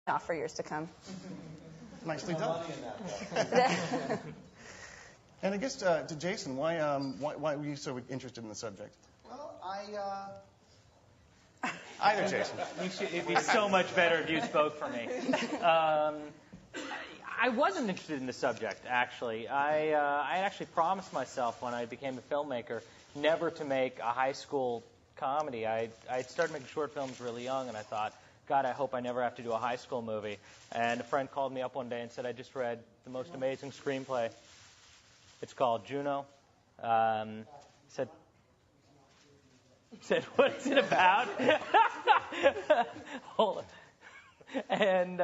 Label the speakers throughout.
Speaker 1: off for years to come.
Speaker 2: Nicely done. And I guess to Jason, why were you so interested in the subject?
Speaker 3: Well,
Speaker 2: Either Jason.
Speaker 4: It'd be so much better if you spoke for me. I wasn't interested in the subject, actually. I actually promised myself when I became a filmmaker never to make a high school comedy. I started making short films really young, and I thought, God, I hope I never have to do a high school movie. And a friend called me up one day and said, I just read the most amazing screenplay. It's called JUNO. Said, what's it about? Hold on. And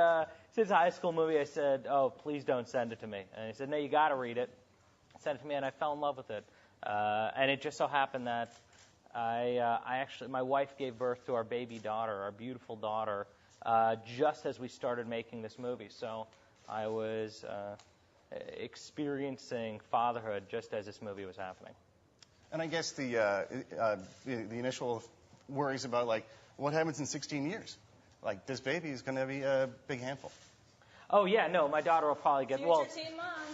Speaker 4: it's a high school movie. I said, oh, please don't send it to me. And he said, no, you got to read it. Sent it to me, and I fell in love with it. And it just so happened that my wife gave birth to our baby daughter, our beautiful daughter, just as we started making this movie. So I was experiencing fatherhood just as this movie was happening.
Speaker 2: And I guess the initial worries about, like, what happens in 16 years? Like, this baby is going to be a big handful.
Speaker 4: Oh, yeah, no, my daughter will probably get, well,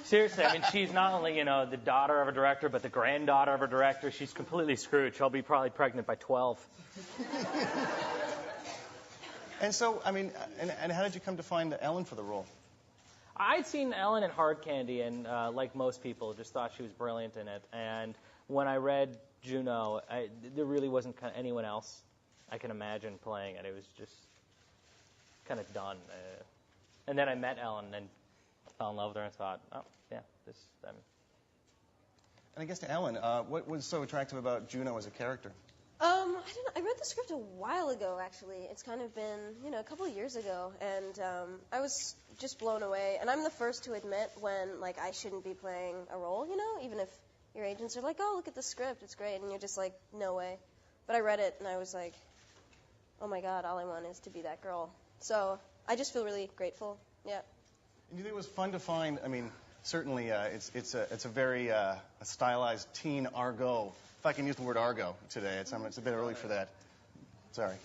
Speaker 4: seriously, I mean, she's not only, the daughter of a director, but the granddaughter of a director. She's completely screwed. She'll be probably pregnant by 12.
Speaker 2: And so, I mean, and how did you come to find Ellen for the role?
Speaker 4: I'd seen Ellen in Hard Candy, and like most people, just thought she was brilliant in it. And when I read JUNO, there really wasn't anyone else I can imagine playing it. It was just kind of done. And then I met Ellen and fell in love with her and thought, oh, yeah, this.
Speaker 2: And I guess to Ellen, what was so attractive about JUNO as a character?
Speaker 5: I don't know. I read the script a while ago, actually. It's kind of been, a couple of years ago, and I was just blown away. And I'm the first to admit when, like, I shouldn't be playing a role, even if your agents are like, oh, look at the script, it's great, and you're just like, no way. But I read it, and I was like, oh my God, all I want is to be that girl. So I just feel really grateful. Yeah.
Speaker 2: And you think it was fun to find? I mean, certainly it's a very stylized teen argot. If I can use the word argot today, it's a bit early for that. Sorry,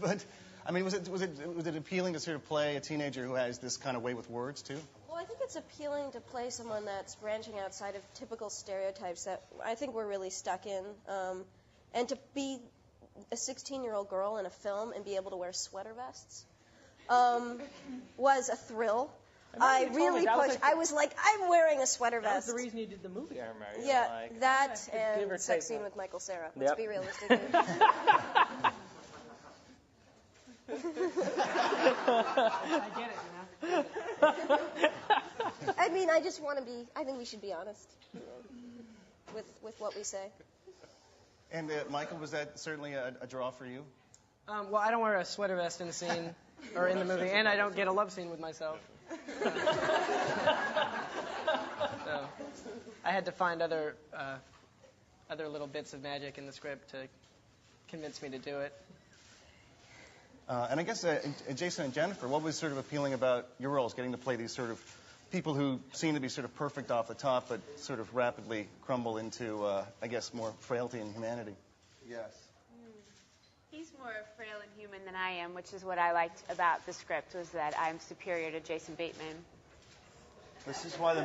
Speaker 2: but I mean, was it appealing to sort of play a teenager who has this kind of way with words too?
Speaker 5: Well, I think it's appealing to play someone that's branching outside of typical stereotypes that I think we're really stuck in, and to be a 16-year-old girl in a film and be able to wear sweater vests was a thrill. I really pushed. I was like, I'm wearing a sweater vest.
Speaker 4: That was the reason you did the movie, I remember.
Speaker 5: Yeah,
Speaker 4: like,
Speaker 5: that and sex scene with Michael Cera. Let's be realistic.
Speaker 6: I get it,
Speaker 5: I mean, I just want to be. I think we should be honest with what we say.
Speaker 2: And Michael, was that certainly a draw for you?
Speaker 6: Well, I don't wear a sweater vest in the scene or in the movie, and I don't get a love scene with myself. So I had to find other little bits of magic in the script to convince me to do it.
Speaker 2: And I guess Jason and Jennifer, what was sort of appealing about your roles, getting to play these sort of people who seem to be sort of perfect off the top, but sort of rapidly crumble into, I guess, more frailty and humanity?
Speaker 3: yes.
Speaker 7: He's more frail and human than I am, which is what I liked about the script, was that I'm superior to Jason Bateman.
Speaker 3: This is why the